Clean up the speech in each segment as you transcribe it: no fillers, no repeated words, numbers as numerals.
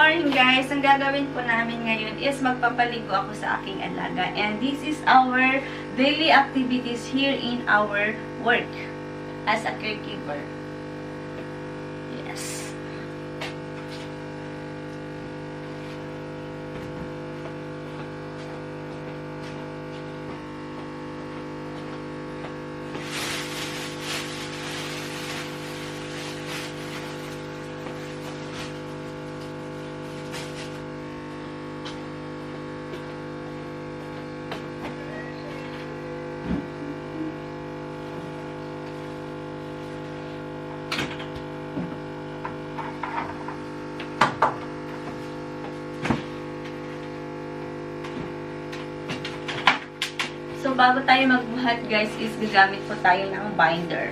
morning guys! Ang gagawin po namin ngayon is magpapaligo ako sa aking alaga. And this is our daily activities here in our work as a caregiver. Yes. So, bago tayo magbuhat guys, is gagamit po tayo ng binder.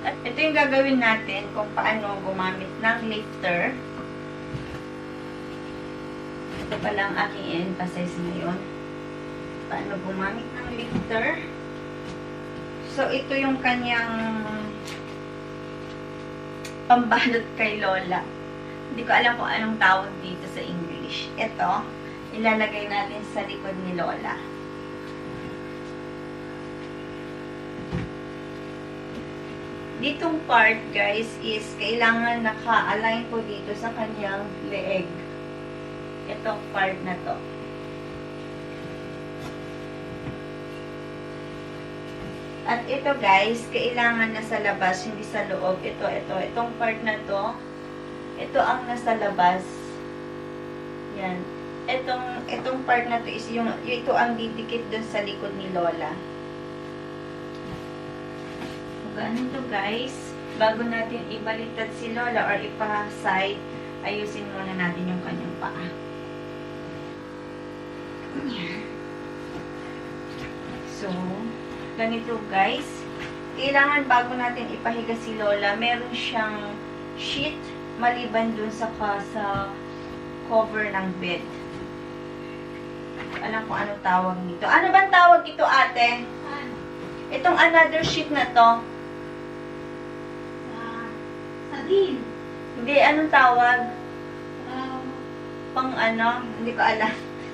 At ito yung gagawin natin kung paano gumamit ng lifter. Ito pala ang aking emphasize ngayon. Paano gumamit ng lifter. So, ito yung kanyang pambalot kay Lola. Hindi ko alam kung anong tawag dito sa English. Ito, ilalagay natin sa likod ni Lola. Ditong part, guys, is kailangan naka-align po dito sa kanyang leeg. Itong part na to. At ito, guys, kailangan nasa labas, hindi sa loob. Itong part na to, ito ang nasa labas. Yan. Itong part na to is ito ang didikit dun sa likod ni Lola. Ganito guys, bago natin ibaliktad si Lola or ipa-side, ayusin muna natin yung kanyang paa. So, ganito guys, kailangan bago natin ipahiga si Lola, meron siyang sheet maliban dun sa cover ng bed. Alam ko anong tawag nito. Ano bang tawag ito, ate? Itong another sheet na to. Hindi, anong tawag? Pang ano? Hindi ko alam.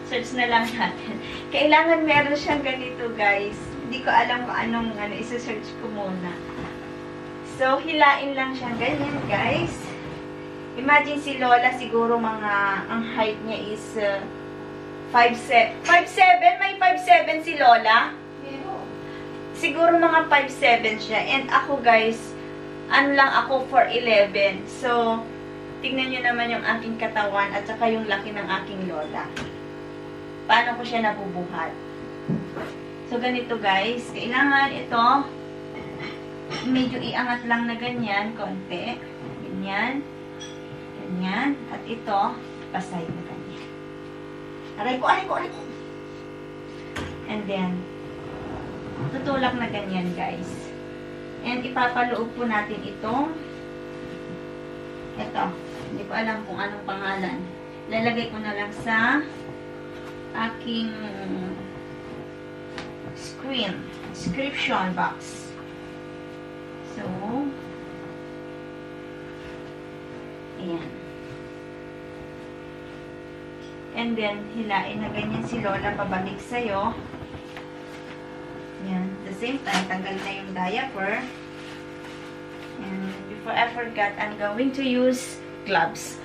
Search na lang natin. Kailangan meron siyang ganito, guys. Hindi ko alam kung anong isa-search ko muna. So, hilain lang siya ganyan, guys. Imagine si Lola, siguro ang height niya is 5'7". 5'7"? May 5'7" si Lola? Siguro mga 5'7" siya. And ako, guys, ano lang ako, 4'11". So, tignan nyo naman yung aking katawan at saka yung laki ng aking Lola. Paano ko siya nabubuhat? So, ganito guys. Kailangan ito, medyo iangat lang na ganyan, konti. Ganyan. Ganyan. At ito, pasay na ganyan. Aray ko. And then, tutulak na ganyan guys. And ipapaloob po natin ito. Hindi ko alam kung anong pangalan. Lalagay ko na lang sa aking description box. So, ayan. And then, hilain na ganyan si Lola pabalik sa'yo. Yan. At the same time, tanggal na yung diaper. And before I forget, I'm going to use gloves.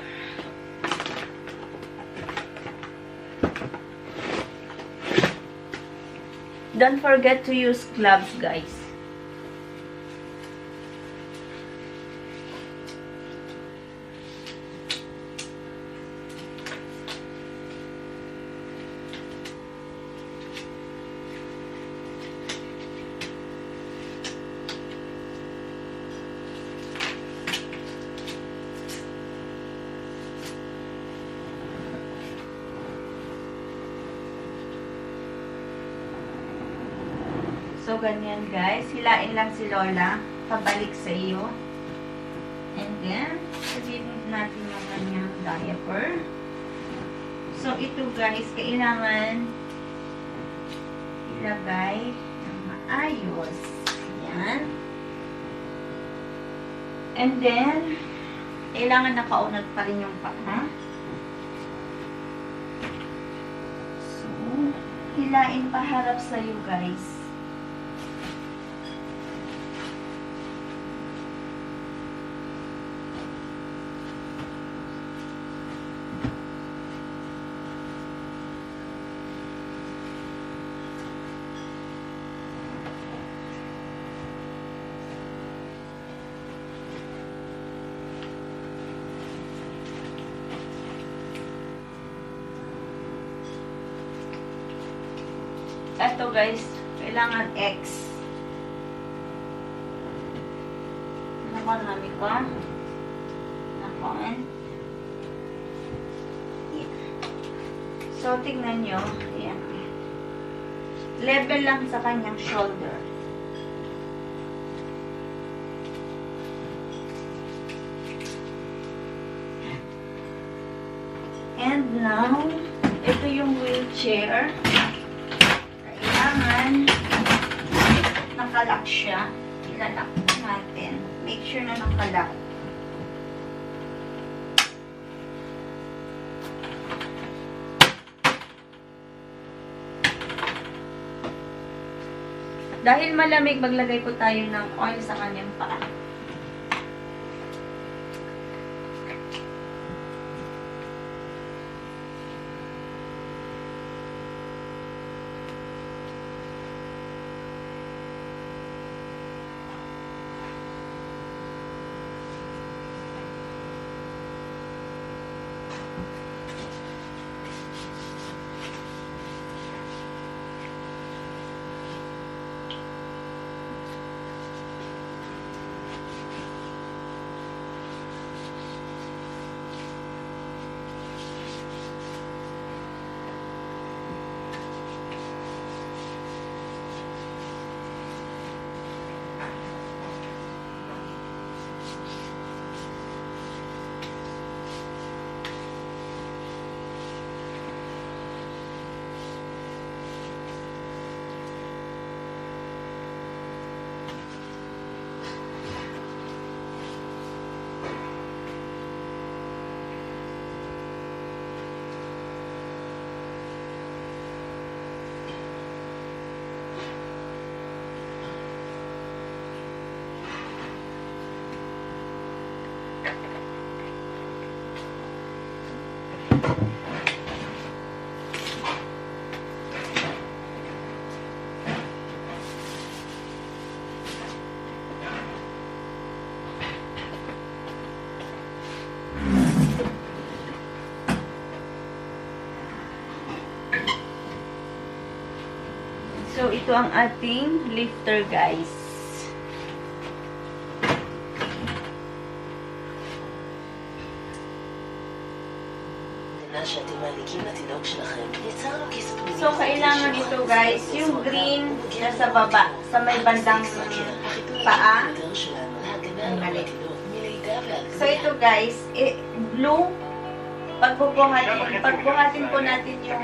Don't forget to use gloves, guys. So, ganyan guys. Hilain lang si Lola. Pabalik sa iyo. And then, sabihin natin yung kanyang diaper. So, ito guys, kailangan ilagay ng maayos. Yan. And then, kailangan nakaunat pa rin yung paa. So, hilain pa harap sa iyo guys. Ito guys, kailangan X. Nakonami ko. Nakon. Yeah. So, tignan nyo. Ayan. Level lang sa kanyang shoulder. And now, ito yung wheelchair. Kailangan nakalock siya. Ilalock natin. Make sure na nakalock. Dahil malamig, maglagay po tayo ng oil sa kanyang paa. So, ito ang ating lifter, guys. So, kailangan ito, guys, yung green na sa baba, sa may bandang paa. Ay, mali. So, ito, guys, blue. Pagbuhatin po natin yung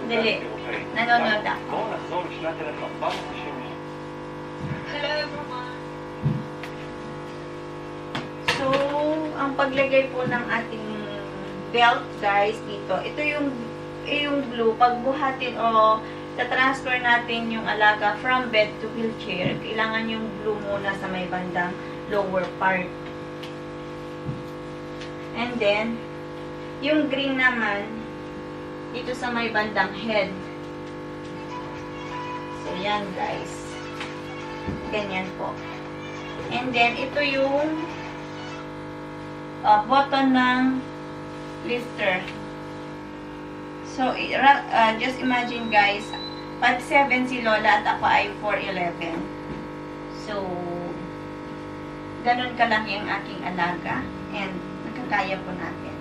dili. Nanonood ako. Hello everyone! So, ang paglagay po ng ating belt, guys, dito. Ito yung blue. Pagbuhatin o tatransfer natin yung alaga from bed to wheelchair, kailangan yung blue muna sa may bandang lower part. And then, yung green naman, dito sa may bandang head. So, yan guys. Ganyan po. And then, ito yung button ng lifter. So, just imagine guys, 5'7" si Lola at ako ay 4'11". So, ganun kalaki ang aking alaga. And, nakakaya po natin.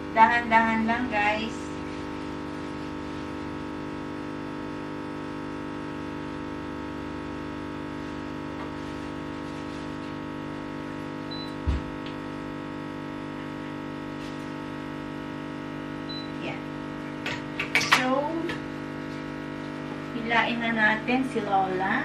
Dahan-dahan lang guys. Yan. So, hilain na natin si Lola.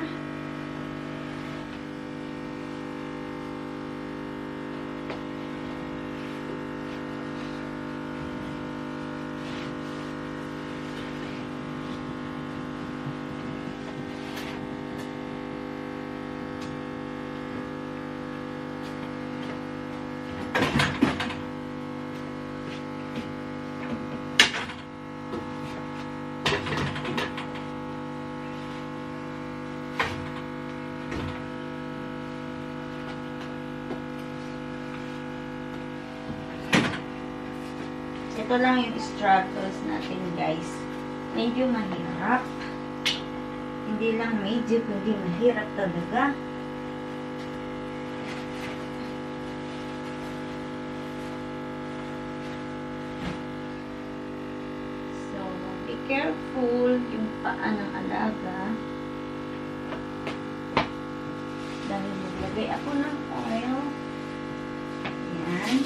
Ito lang yung struggles natin guys. Medyo mahirap. Hindi lang medyo, kundi mahirap talaga. So, be careful yung paa ng alaga. Dahil maglagay ako ng oil. Ayan.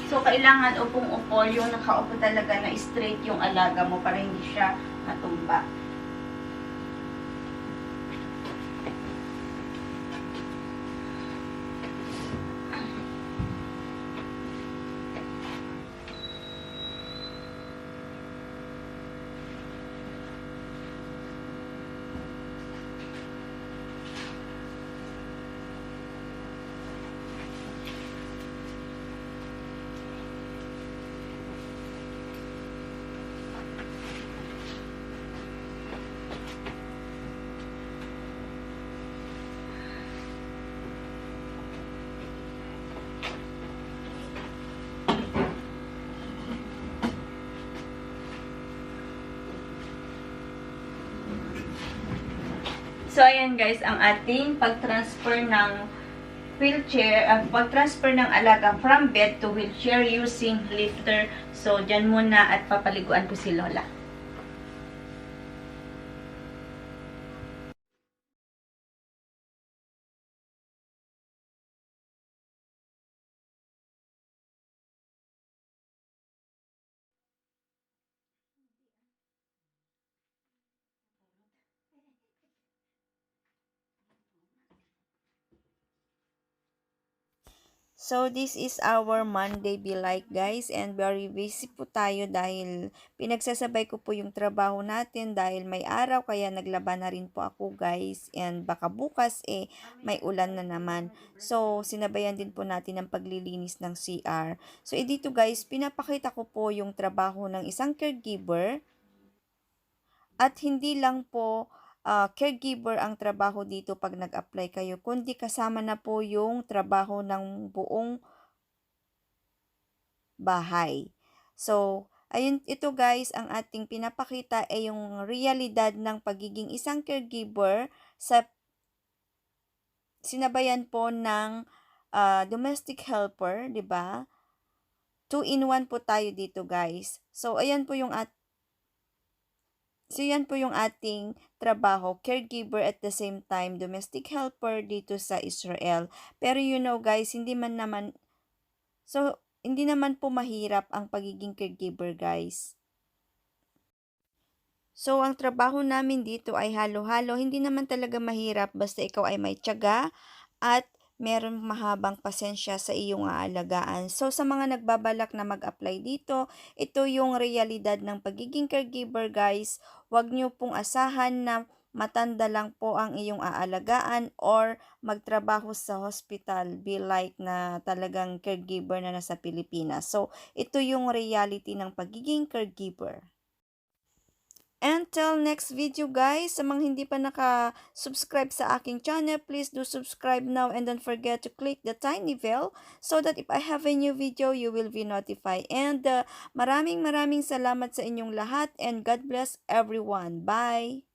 So, kailangan upong-upo yung nakaupo talaga na straight yung alaga mo para hindi siya matumba. So, ayan guys, ang ating pag-transfer ng wheelchair, pag-transfer ng alaga from bed to wheelchair using lifter. So, dyan muna at papaliguan ko si Lola. So, this is our Monday be like guys, and very busy po tayo dahil pinagsasabay ko po yung trabaho natin dahil may araw kaya naglaba na rin po ako guys, and baka bukas may ulan na naman. So, sinabayan din po natin ang paglilinis ng CR. So, dito guys, pinapakita ko po yung trabaho ng isang caregiver at hindi lang po caregiver ang trabaho dito pag nag-apply kayo, kundi kasama na po yung trabaho ng buong bahay. So, ayun, ito guys, ang ating pinapakita ay yung realidad ng pagiging isang caregiver sa sinabayan po ng domestic helper, 'di ba? 2-in-1 po tayo dito guys. So, yan po yung ating trabaho, caregiver at the same time domestic helper dito sa Israel. Pero guys, hindi naman po mahirap ang pagiging caregiver guys. So, ang trabaho namin dito ay halo-halo. Hindi naman talaga mahirap basta ikaw ay may tiyaga at meron mahabang pasensya sa iyong aalagaan. So, sa mga nagbabalak na mag-apply dito, ito yung realidad ng pagiging caregiver guys. Huwag nyo pong asahan na matanda lang po ang iyong aalagaan or magtrabaho sa hospital be like na talagang caregiver na nasa Pilipinas. So, ito yung reality ng pagiging caregiver. Until next video guys, sa mga hindi pa naka-subscribe sa aking channel, please do subscribe now and don't forget to click the tiny bell so that if I have a new video, you will be notified. And maraming salamat sa inyong lahat and God bless everyone. Bye!